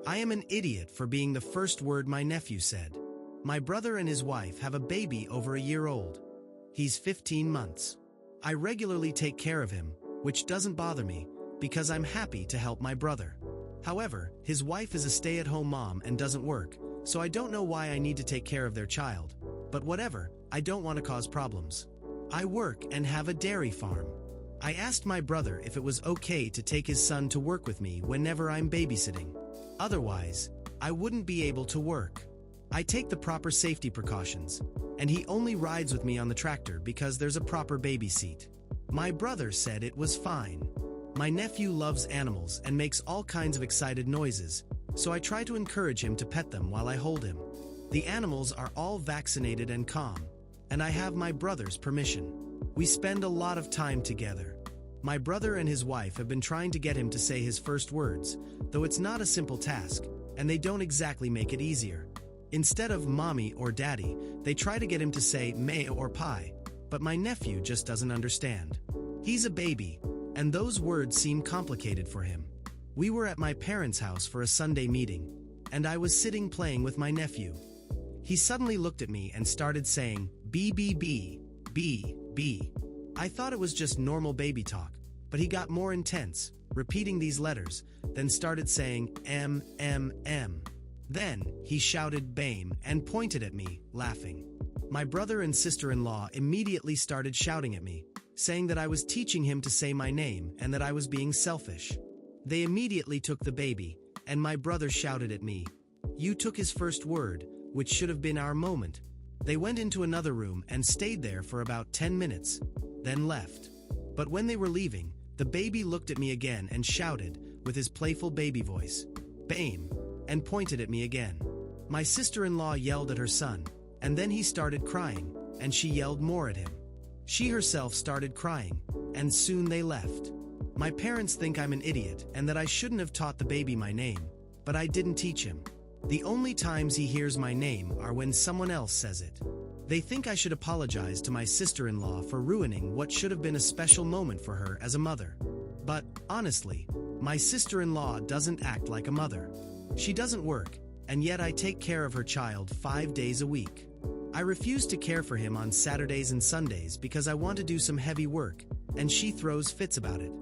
I am an idiot for being the first word my nephew said. My brother and his wife have a baby over a year old. He's 15 months. I regularly take care of him, which doesn't bother me, because I'm happy to help my brother. However, his wife is a stay-at-home mom and doesn't work, so I don't know why I need to take care of their child. But whatever, I don't want to cause problems. I work and have a dairy farm. I asked my brother if it was okay to take his son to work with me whenever I'm babysitting. Otherwise, I wouldn't be able to work. I take the proper safety precautions, and he only rides with me on the tractor because there's a proper baby seat. My brother said it was fine. My nephew loves animals and makes all kinds of excited noises, so I try to encourage him to pet them while I hold him. The animals are all vaccinated and calm, and I have my brother's permission. We spend a lot of time together. My brother and his wife have been trying to get him to say his first words, though it's not a simple task, and they don't exactly make it easier. Instead of mommy or daddy, they try to get him to say meh or pie, but my nephew just doesn't understand. He's a baby, and those words seem complicated for him. We were at my parents' house for a Sunday meeting, and I was sitting playing with my nephew. He suddenly looked at me and started saying, B, B, B, B, B. I thought it was just normal baby talk, but he got more intense, repeating these letters, then started saying M, M, M. Then, he shouted BAME and pointed at me, laughing. My brother and sister-in-law immediately started shouting at me, saying that I was teaching him to say my name and that I was being selfish. They immediately took the baby, and my brother shouted at me, "You took his first word, which should have been our moment." They went into another room and stayed there for about 10 minutes, then left. But when they were leaving, the baby looked at me again and shouted, with his playful baby voice, BAME, and pointed at me again. My sister-in-law yelled at her son, and then he started crying, and she yelled more at him. She herself started crying, and soon they left. My parents think I'm an idiot and that I shouldn't have taught the baby my name, but I didn't teach him. The only times he hears my name are when someone else says it. They think I should apologize to my sister-in-law for ruining what should have been a special moment for her as a mother. But, honestly, my sister-in-law doesn't act like a mother. She doesn't work, and yet I take care of her child 5 days a week. I refuse to care for him on Saturdays and Sundays because I want to do some heavy work, and she throws fits about it.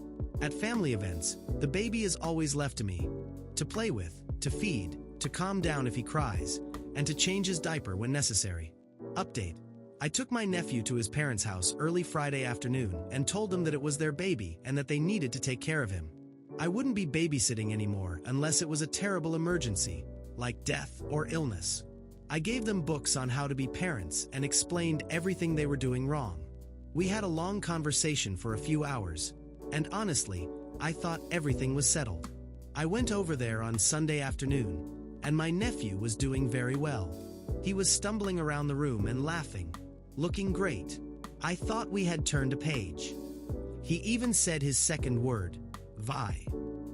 At family events, the baby is always left to me, to play with, to feed, to calm down if he cries, and to change his diaper when necessary. Update: I took my nephew to his parents' house early Friday afternoon and told them that it was their baby and that they needed to take care of him. I wouldn't be babysitting anymore unless it was a terrible emergency, like death or illness. I gave them books on how to be parents and explained everything they were doing wrong. We had a long conversation for a few hours, and honestly, I thought everything was settled. I went over there on Sunday afternoon, and my nephew was doing very well. He was stumbling around the room and laughing, looking great. I thought we had turned a page. He even said his second word, Vi.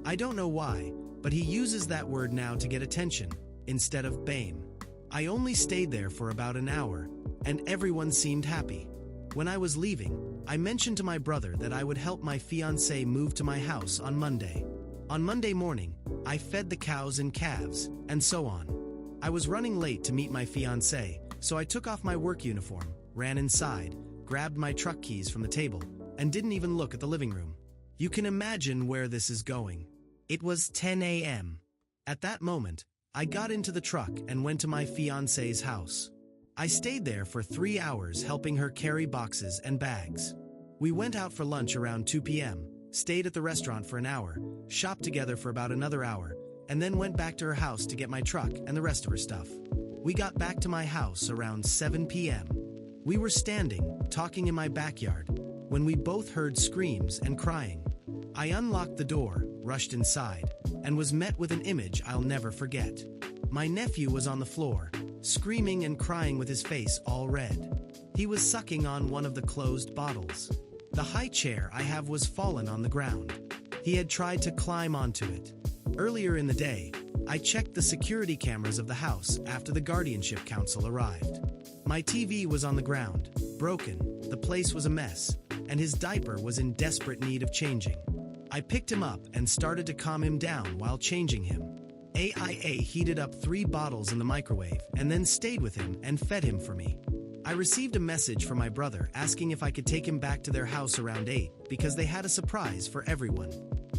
I don't know why, but he uses that word now to get attention, instead of BAME. I only stayed there for about an hour, and everyone seemed happy. When I was leaving, I mentioned to my brother that I would help my fiancé move to my house on Monday. On Monday morning, I fed the cows and calves, and so on. I was running late to meet my fiancé, so I took off my work uniform, ran inside, grabbed my truck keys from the table, and didn't even look at the living room. You can imagine where this is going. It was 10 a.m. At that moment, I got into the truck and went to my fiancé's house. I stayed there for 3 hours helping her carry boxes and bags. We went out for lunch around 2 p.m., stayed at the restaurant for an hour, shopped together for about another hour, and then went back to her house to get my truck and the rest of her stuff. We got back to my house around 7 p.m. We were standing, talking in my backyard, when we both heard screams and crying. I unlocked the door, rushed inside, and was met with an image I'll never forget. My nephew was on the floor, screaming and crying with his face all red. He was sucking on one of the closed bottles. The high chair I have was fallen on the ground. He had tried to climb onto it. Earlier in the day, I checked the security cameras of the house after the guardianship council arrived. My TV was on the ground, broken, the place was a mess, and his diaper was in desperate need of changing. I picked him up and started to calm him down while changing him. AIA heated up 3 bottles in the microwave and then stayed with him and fed him for me. I received a message from my brother asking if I could take him back to their house around 8 because they had a surprise for everyone.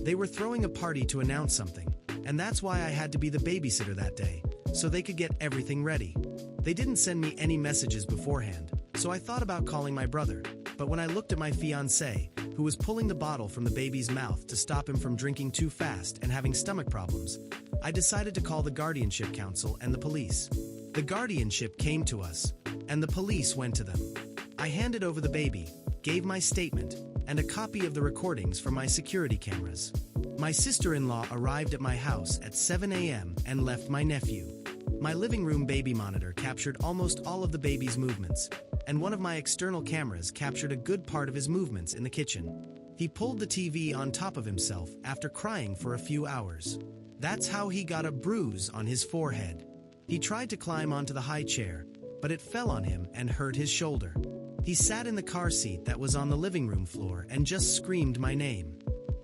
They were throwing a party to announce something, and that's why I had to be the babysitter that day, so they could get everything ready. They didn't send me any messages beforehand, so I thought about calling my brother, but when I looked at my fiancé, who was pulling the bottle from the baby's mouth to stop him from drinking too fast and having stomach problems, I decided to call the guardianship council and the police. The guardianship came to us, and the police went to them. I handed over the baby, gave my statement, and a copy of the recordings from my security cameras. My sister-in-law arrived at my house at 7 a.m. and left my nephew. My living room baby monitor captured almost all of the baby's movements, and one of my external cameras captured a good part of his movements in the kitchen. He pulled the TV on top of himself after crying for a few hours. That's how he got a bruise on his forehead. He tried to climb onto the high chair, but it fell on him and hurt his shoulder. He sat in the car seat that was on the living room floor and just screamed my name.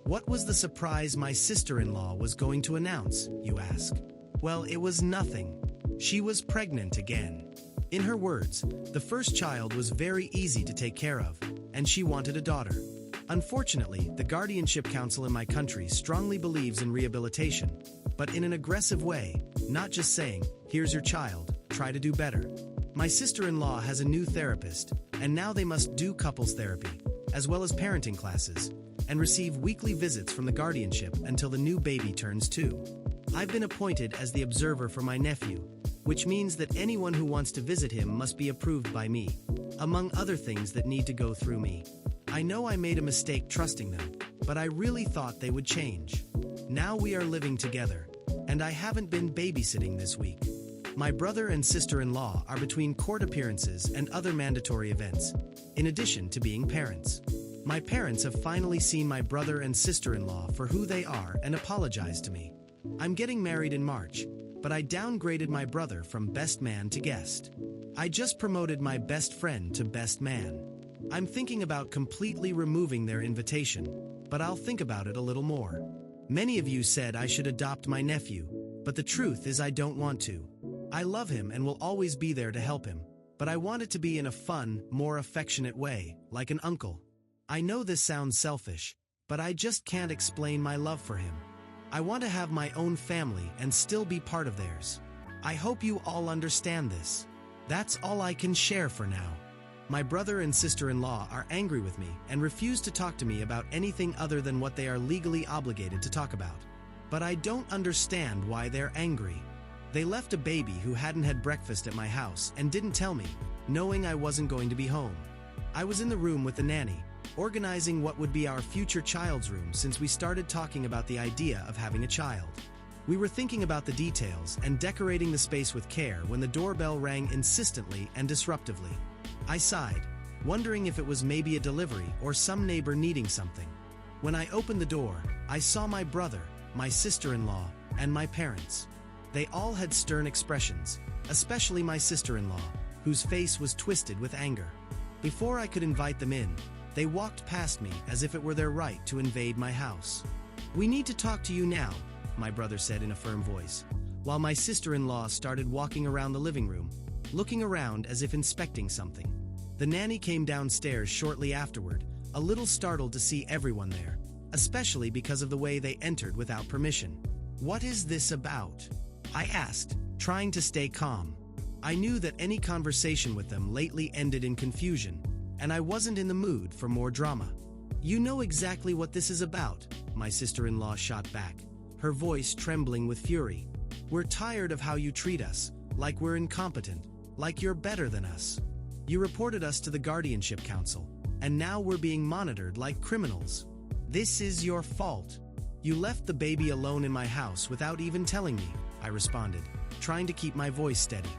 What was the surprise my sister-in-law was going to announce, you ask? Well, it was nothing. She was pregnant again. In her words, the first child was very easy to take care of, and she wanted a daughter. Unfortunately, the guardianship council in my country strongly believes in rehabilitation, but in an aggressive way, not just saying, here's your child, try to do better. My sister-in-law has a new therapist, and now they must do couples therapy, as well as parenting classes, and receive weekly visits from the guardianship until the new baby turns 2. I've been appointed as the observer for my nephew, which means that anyone who wants to visit him must be approved by me, among other things that need to go through me. I know I made a mistake trusting them, but I really thought they would change. Now we are living together, and I haven't been babysitting this week. My brother and sister-in-law are between court appearances and other mandatory events, in addition to being parents. My parents have finally seen my brother and sister-in-law for who they are and apologized to me. I'm getting married in March, but I downgraded my brother from best man to guest. I just promoted my best friend to best man. I'm thinking about completely removing their invitation, but I'll think about it a little more. Many of you said I should adopt my nephew, but the truth is I don't want to. I love him and will always be there to help him, but I want it to be in a fun, more affectionate way, like an uncle. I know this sounds selfish, but I just can't explain my love for him. I want to have my own family and still be part of theirs. I hope you all understand this. That's all I can share for now. My brother and sister-in-law are angry with me and refuse to talk to me about anything other than what they are legally obligated to talk about. But I don't understand why they're angry. They left a baby who hadn't had breakfast at my house and didn't tell me, knowing I wasn't going to be home. I was in the room with the nanny, organizing what would be our future child's room since we started talking about the idea of having a child. We were thinking about the details and decorating the space with care when the doorbell rang insistently and disruptively. I sighed, wondering if it was maybe a delivery or some neighbor needing something. When I opened the door, I saw my brother, my sister-in-law, and my parents. They all had stern expressions, especially my sister-in-law, whose face was twisted with anger. Before I could invite them in, they walked past me as if it were their right to invade my house. "We need to talk to you now," my brother said in a firm voice, while my sister-in-law started walking around the living room, looking around as if inspecting something. The nanny came downstairs shortly afterward, a little startled to see everyone there, especially because of the way they entered without permission. "What is this about?" I asked, trying to stay calm. I knew that any conversation with them lately ended in confusion, and I wasn't in the mood for more drama. "You know exactly what this is about," my sister-in-law shot back, her voice trembling with fury. "We're tired of how you treat us, like we're incompetent, like you're better than us. You reported us to the guardianship council, and now we're being monitored like criminals. This is your fault. You left the baby alone in my house without even telling me," I responded, trying to keep my voice steady.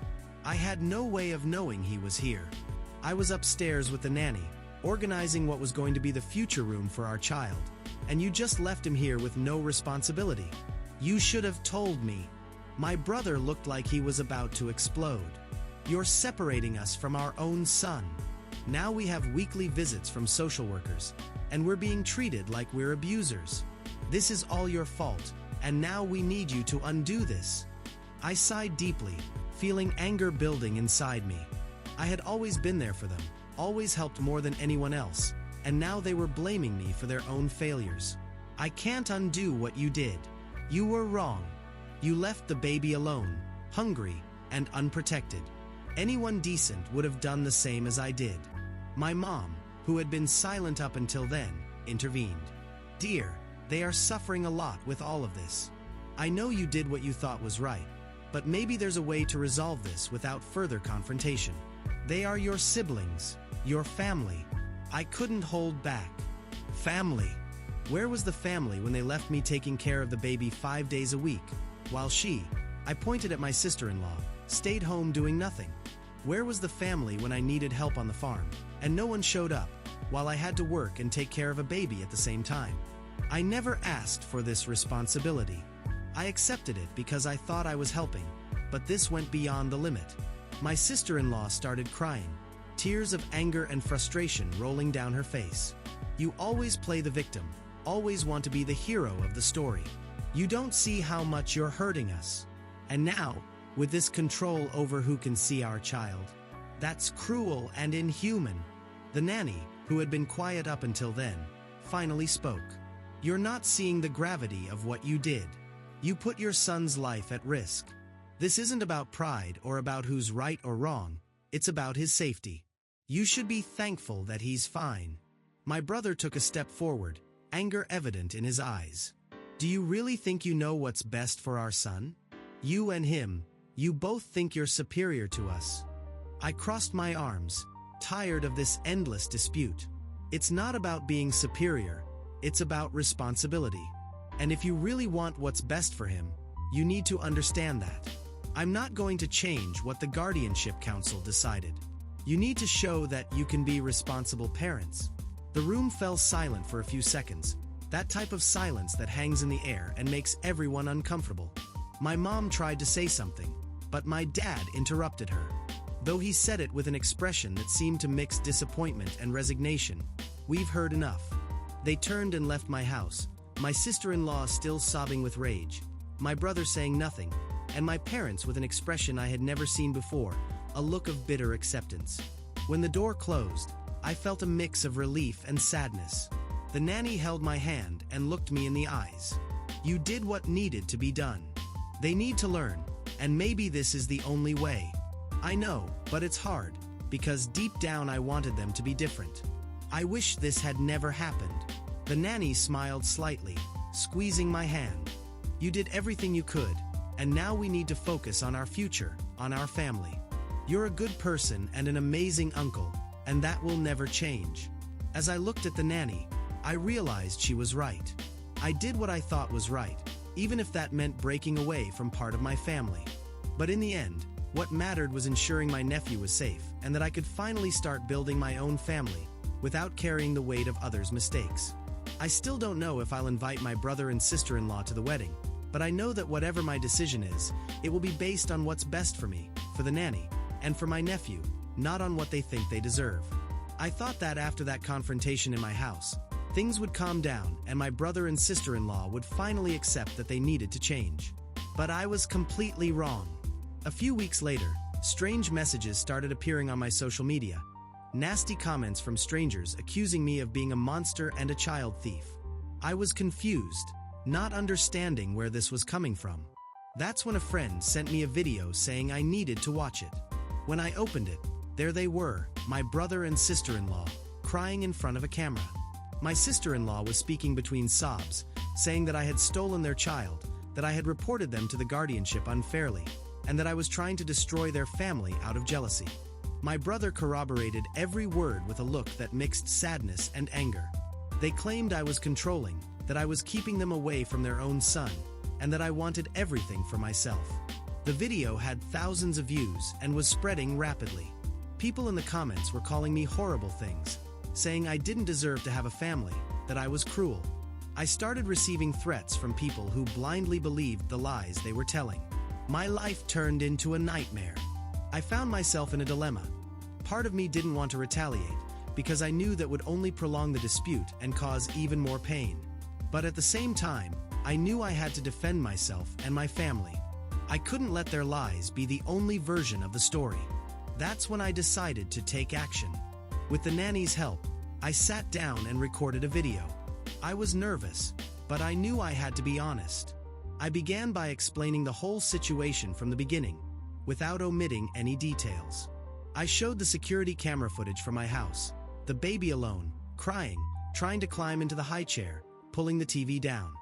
I had no way of knowing he was here. I was upstairs with the nanny, organizing what was going to be the future room for our child, and you just left him here with no responsibility. "You should have told me." My brother looked like he was about to explode. "You're separating us from our own son. Now we have weekly visits from social workers, and we're being treated like we're abusers. This is all your fault, and now we need you to undo this." I sighed deeply, feeling anger building inside me. I had always been there for them, always helped more than anyone else, and now they were blaming me for their own failures. "I can't undo what you did. You were wrong. You left the baby alone, hungry, and unprotected. Anyone decent would have done the same as I did." My mom, who had been silent up until then, intervened. "Dear, they are suffering a lot with all of this. I know you did what you thought was right, but maybe there's a way to resolve this without further confrontation. They are your siblings, your family." I couldn't hold back. Family. Where was the family when they left me taking care of the baby 5 days a week, while I pointed at my sister-in-law, stayed home doing nothing? Where was the family when I needed help on the farm, and no one showed up, while I had to work and take care of a baby at the same time? I never asked for this responsibility. I accepted it because I thought I was helping, but this went beyond the limit. My sister-in-law started crying, tears of anger and frustration rolling down her face. "You always play the victim, always want to be the hero of the story. You don't see how much you're hurting us. And now, with this control over who can see our child. That's cruel and inhuman." The nanny, who had been quiet up until then, finally spoke. "You're not seeing the gravity of what you did. You put your son's life at risk. This isn't about pride or about who's right or wrong, it's about his safety. You should be thankful that he's fine." My brother took a step forward, anger evident in his eyes. "Do you really think you know what's best for our son? You and him, you both think you're superior to us." I crossed my arms, tired of this endless dispute. It's not about being superior, it's about responsibility. And if you really want what's best for him, you need to understand that. I'm not going to change what the Guardianship Council decided. You need to show that you can be responsible parents. The room fell silent for a few seconds, that type of silence that hangs in the air and makes everyone uncomfortable. My mom tried to say something, but my dad interrupted her. Though he said it with an expression that seemed to mix disappointment and resignation. "We've heard enough." They turned and left my house, my sister-in-law still sobbing with rage, my brother saying nothing, and my parents with an expression I had never seen before, a look of bitter acceptance. When the door closed, I felt a mix of relief and sadness. The nanny held my hand and looked me in the eyes. "You did what needed to be done. They need to learn, and maybe this is the only way. I know, but it's hard, because deep down I wanted them to be different. I wish this had never happened." The nanny smiled slightly, squeezing my hand. "You did everything you could, and now we need to focus on our future, on our family. You're a good person and an amazing uncle, and that will never change." As I looked at the nanny, I realized she was right. I did what I thought was right, even if that meant breaking away from part of my family. But in the end, what mattered was ensuring my nephew was safe, and that I could finally start building my own family, without carrying the weight of others' mistakes. I still don't know if I'll invite my brother and sister-in-law to the wedding, but I know that whatever my decision is, it will be based on what's best for me, for the nanny, and for my nephew, not on what they think they deserve. I thought that after that confrontation in my house, things would calm down and my brother and sister-in-law would finally accept that they needed to change. But I was completely wrong. A few weeks later, strange messages started appearing on my social media. Nasty comments from strangers accusing me of being a monster and a child thief. I was confused, not understanding where this was coming from. That's when a friend sent me a video saying I needed to watch it. When I opened it, there they were, my brother and sister-in-law, crying in front of a camera. My sister-in-law was speaking between sobs, saying that I had stolen their child, that I had reported them to the guardianship unfairly, and that I was trying to destroy their family out of jealousy. My brother corroborated every word with a look that mixed sadness and anger. They claimed I was controlling, that I was keeping them away from their own son, and that I wanted everything for myself. The video had thousands of views and was spreading rapidly. People in the comments were calling me horrible things, saying I didn't deserve to have a family, that I was cruel. I started receiving threats from people who blindly believed the lies they were telling. My life turned into a nightmare. I found myself in a dilemma. Part of me didn't want to retaliate, because I knew that would only prolong the dispute and cause even more pain. But at the same time, I knew I had to defend myself and my family. I couldn't let their lies be the only version of the story. That's when I decided to take action. With the nanny's help, I sat down and recorded a video. I was nervous, but I knew I had to be honest. I began by explaining the whole situation from the beginning, without omitting any details. I showed the security camera footage from my house, the baby alone, crying, trying to climb into the high chair, pulling the TV down.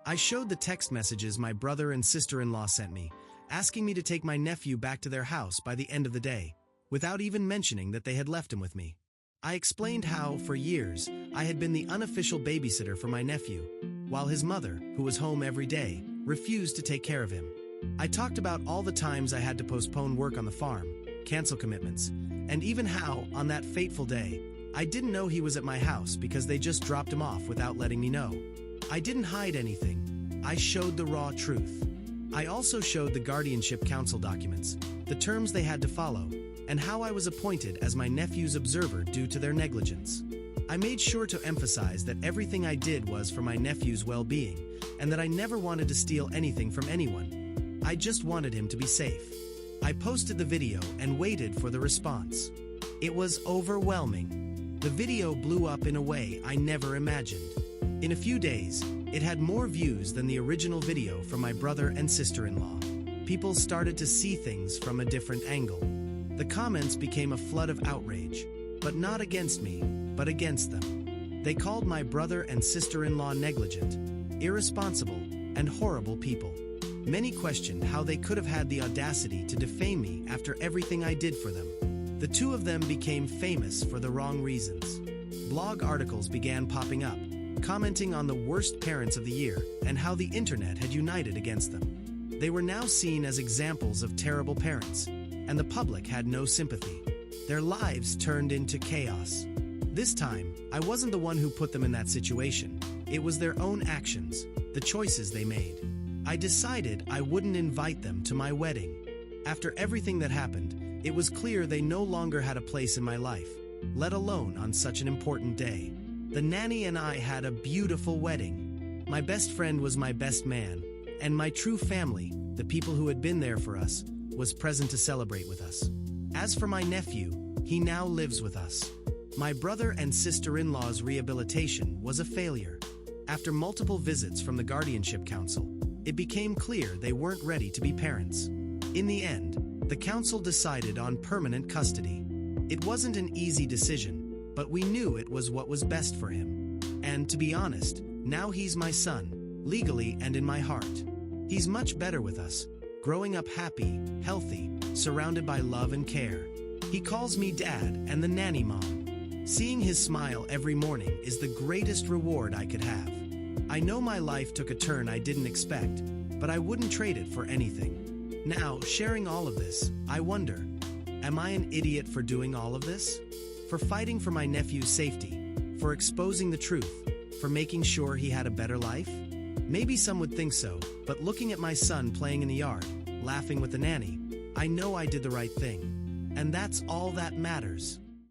I showed the text messages my brother and sister-in-law sent me, asking me to take my nephew back to their house by the end of the day, without even mentioning that they had left him with me. I explained how, for years, I had been the unofficial babysitter for my nephew, while his mother, who was home every day, refused to take care of him. I talked about all the times I had to postpone work on the farm, cancel commitments, and even how, on that fateful day, I didn't know he was at my house because they just dropped him off without letting me know. I didn't hide anything. I showed the raw truth. I also showed the guardianship council documents, the terms they had to follow, and how I was appointed as my nephew's observer due to their negligence. I made sure to emphasize that everything I did was for my nephew's well-being, and that I never wanted to steal anything from anyone. I just wanted him to be safe. I posted the video and waited for the response. It was overwhelming. The video blew up in a way I never imagined. In a few days, it had more views than the original video from my brother and sister-in-law. People started to see things from a different angle. The comments became a flood of outrage, but not against me, but against them. They called my brother and sister-in-law negligent, irresponsible, and horrible people. Many questioned how they could have had the audacity to defame me after everything I did for them. The two of them became famous for the wrong reasons. Blog articles began popping up, commenting on the worst parents of the year and how the internet had united against them. They were now seen as examples of terrible parents, and the public had no sympathy. Their lives turned into chaos. This time, I wasn't the one who put them in that situation. It was their own actions, the choices they made. I decided I wouldn't invite them to my wedding. After everything that happened, it was clear they no longer had a place in my life, let alone on such an important day. The nanny and I had a beautiful wedding. My best friend was my best man, and my true family, the people who had been there for us, was present to celebrate with us. As for my nephew, he now lives with us. My brother and sister-in-law's rehabilitation was a failure. After multiple visits from the Guardianship Council, it became clear they weren't ready to be parents. In the end, the council decided on permanent custody. It wasn't an easy decision, but we knew it was what was best for him. And to be honest, now he's my son, legally and in my heart. He's much better with us, growing up happy, healthy, surrounded by love and care. He calls me Dad and the nanny mom. Seeing his smile every morning is the greatest reward I could have. I know my life took a turn I didn't expect, but I wouldn't trade it for anything. Now, sharing all of this, I wonder, am I an idiot for doing all of this? For fighting for my nephew's safety? For exposing the truth? For making sure he had a better life? Maybe some would think so, but looking at my son playing in the yard, laughing with the nanny, I know I did the right thing. And that's all that matters.